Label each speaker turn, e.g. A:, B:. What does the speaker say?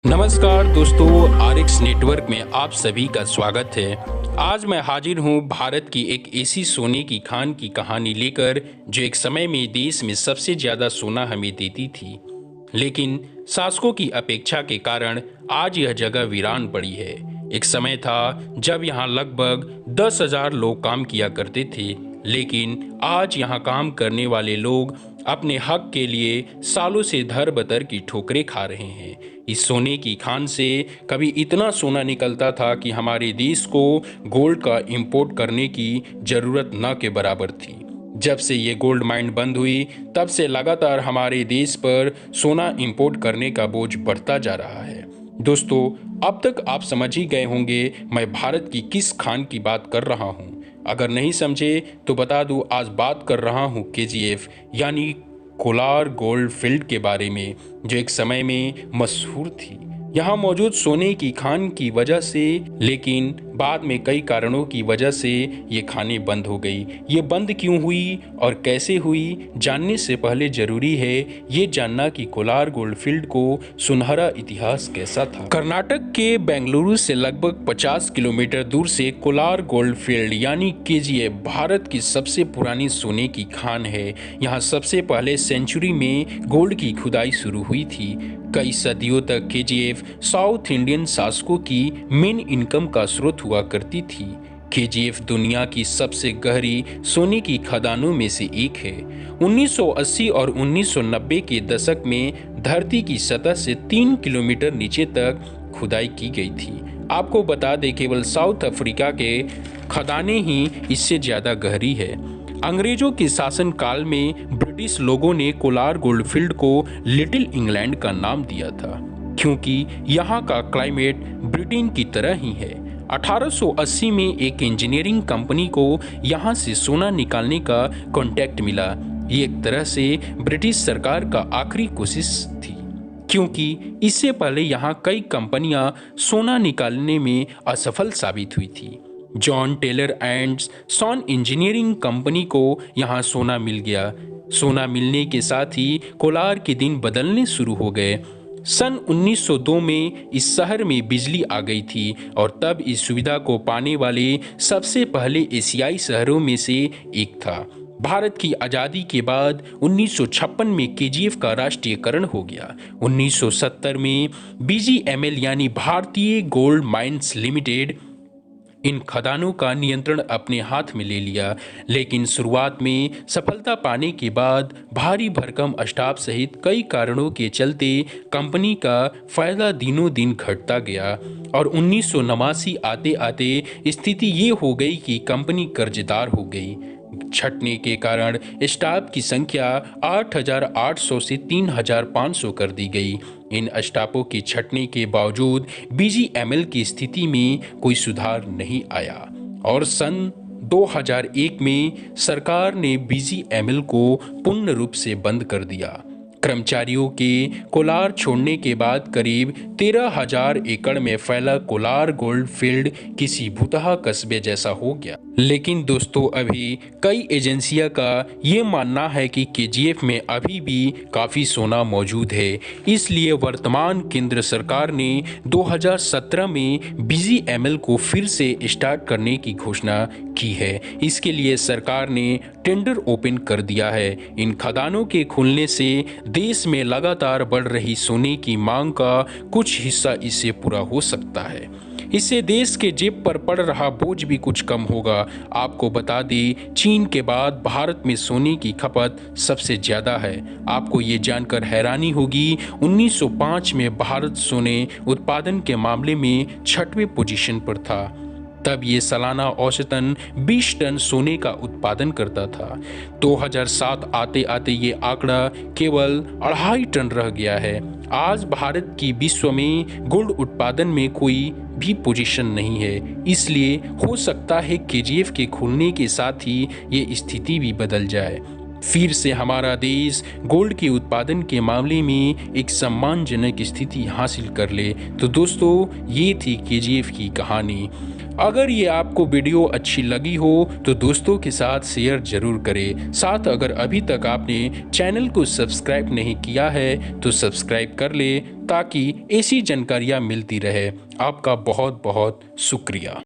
A: नमस्कार दोस्तों, RX network में आप सभी का स्वागत है। आज मैं हाजिर हूं भारत की एक ऐसी सोने की खान की कहानी लेकर जो एक समय में देश में सबसे ज़्यादा सोना हमें देती थी, लेकिन शासकों की अपेक्षा के कारण आज यह जगह वीरान पड़ी है। एक समय था जब यहाँ लगभग 10,000 लोग काम किया करते थे, लेकिन आज यहाँ काम करने वाले लोग अपने हक के लिए सालों से दर बदर की ठोकरें खा रहे हैं। इस सोने की खान से कभी इतना सोना निकलता था कि हमारे देश को गोल्ड का इंपोर्ट करने की जरूरत न के बराबर थी। जब से ये गोल्ड माइन बंद हुई, तब से लगातार हमारे देश पर सोना इंपोर्ट करने का बोझ बढ़ता जा रहा है। दोस्तों, अब तक आप समझ ही गए होंगे मैं भारत की किस खान की बात कर रहा हूँ। अगर नहीं समझे तो बता दूं, आज बात कर रहा हूँ केजीएफ यानी कोलार गोल्ड फील्ड के बारे में, जो एक समय में मशहूर थी यहाँ मौजूद सोने की खान की वजह से, लेकिन बाद में कई कारणों की वजह से ये खानें बंद हो गई। ये बंद क्यों हुई और कैसे हुई, जानने से पहले जरूरी है ये जानना कि कोलार गोल्ड फील्ड को सुनहरा इतिहास कैसा था। कर्नाटक के बेंगलुरु से लगभग 50 किलोमीटर दूर से कोलार गोल्ड फील्ड यानी केजीएफ भारत की सबसे पुरानी सोने की खान है। यहाँ सबसे पहले सेंचुरी में गोल्ड की खुदाई शुरू हुई थी। कई सदियों तक केजीएफ साउथ इंडियन शासकों की मेन इनकम का स्रोत हुआ करती थी। केजीएफ दुनिया की सबसे गहरी सोने की खदानों में से एक है। 1980 और 1990 के दशक में धरती की सतह से 3 किलोमीटर नीचे तक खुदाई की गई थी। आपको बता दें, केवल साउथ अफ्रीका के खदानें ही इससे ज्यादा गहरी है। अंग्रेजों के शासन काल में ब्रिटिश लोगों ने कोलार गोल्ड फील्ड को लिटिल इंग्लैंड का नाम दिया था, क्योंकि यहाँ का क्लाइमेट ब्रिटेन की तरह ही है। 1880 में एक इंजीनियरिंग कंपनी को यहाँ से सोना निकालने का कॉन्ट्रैक्ट मिला। ये एक तरह से ब्रिटिश सरकार का आखिरी कोशिश थी, क्योंकि इससे पहले यहाँ कई कंपनियां सोना निकालने में असफल साबित हुई थी। John Taylor and Son engineering company को यहाँ सोना मिल गया। सोना मिलने के साथ ही कोलार के दिन बदलने शुरू हो गए। सन 1902 में इस शहर में बिजली आ गई थी और तब इस सुविधा को पाने वाले सबसे पहले एशियाई शहरों में से एक था। भारत की आज़ादी के बाद 1956 में केजीएफ का राष्ट्रीयकरण हो गया। 1970 में बीजीएमएल यानी भारतीय गोल्ड माइंस लिमिटेड इन खदानों का नियंत्रण अपने हाथ में ले लिया, लेकिन शुरुआत में सफलता पाने के बाद भारी भरकम स्टाफ सहित कई कारणों के चलते कंपनी का फायदा दिनों दिन घटता गया और 1989 आते आते स्थिति ये हो गई कि कंपनी कर्जदार हो गई। छटने के कारण स्टाफ की संख्या 8,800 से 3,500 कर दी गई। इन स्टाफों के छटने के बावजूद बीजीएमएल की स्थिति में कोई सुधार नहीं आया और सन 2001 में सरकार ने बीजीएमएल को पूर्ण रूप से बंद कर दिया। कर्मचारियों के कोलार छोड़ने के बाद करीब 13,000 एकड़ में फैला कोलार गोल्ड फील्ड किसी भूतहा कस्बे जैसा हो गया। लेकिन दोस्तों, अभी कई एजेंसियों का ये मानना है कि केजीएफ में अभी भी काफ़ी सोना मौजूद है। इसलिए वर्तमान केंद्र सरकार ने 2017 में बीजीएमएल को फिर से स्टार्ट करने की घोषणा की है। इसके लिए सरकार ने टेंडर ओपन कर दिया है। इन खदानों के खुलने से देश में लगातार बढ़ रही सोने की मांग का कुछ हिस्सा इससे पूरा हो सकता है। इससे देश के जेब पर पड़ रहा बोझ भी कुछ कम होगा। आपको बता दें, चीन के बाद भारत में सोने की खपत सबसे ज़्यादा है। आपको ये जानकर हैरानी होगी, 1905 में भारत सोने उत्पादन के मामले में 6वें पोजीशन पर था। तब ये सालाना औसतन 20 टन सोने का उत्पादन करता था। 2007 आते आते ये आंकड़ा केवल 2.5 टन रह गया है। आज भारत की विश्व में गोल्ड उत्पादन में कोई भी पोजीशन नहीं है। इसलिए हो सकता है केजीएफ के खुलने के साथ ही ये स्थिति भी बदल जाए। फिर से हमारा देश गोल्ड के उत्पादन के मामले में एक सम्मानजनक स्थिति हासिल कर ले। तो दोस्तों, ये थी केजीएफ की कहानी। अगर ये आपको वीडियो अच्छी लगी हो तो दोस्तों के साथ शेयर जरूर करें। साथ अगर अभी तक आपने चैनल को सब्सक्राइब नहीं किया है तो सब्सक्राइब कर ले, ताकि ऐसी जानकारियाँ मिलती रहे। आपका बहुत बहुत शुक्रिया।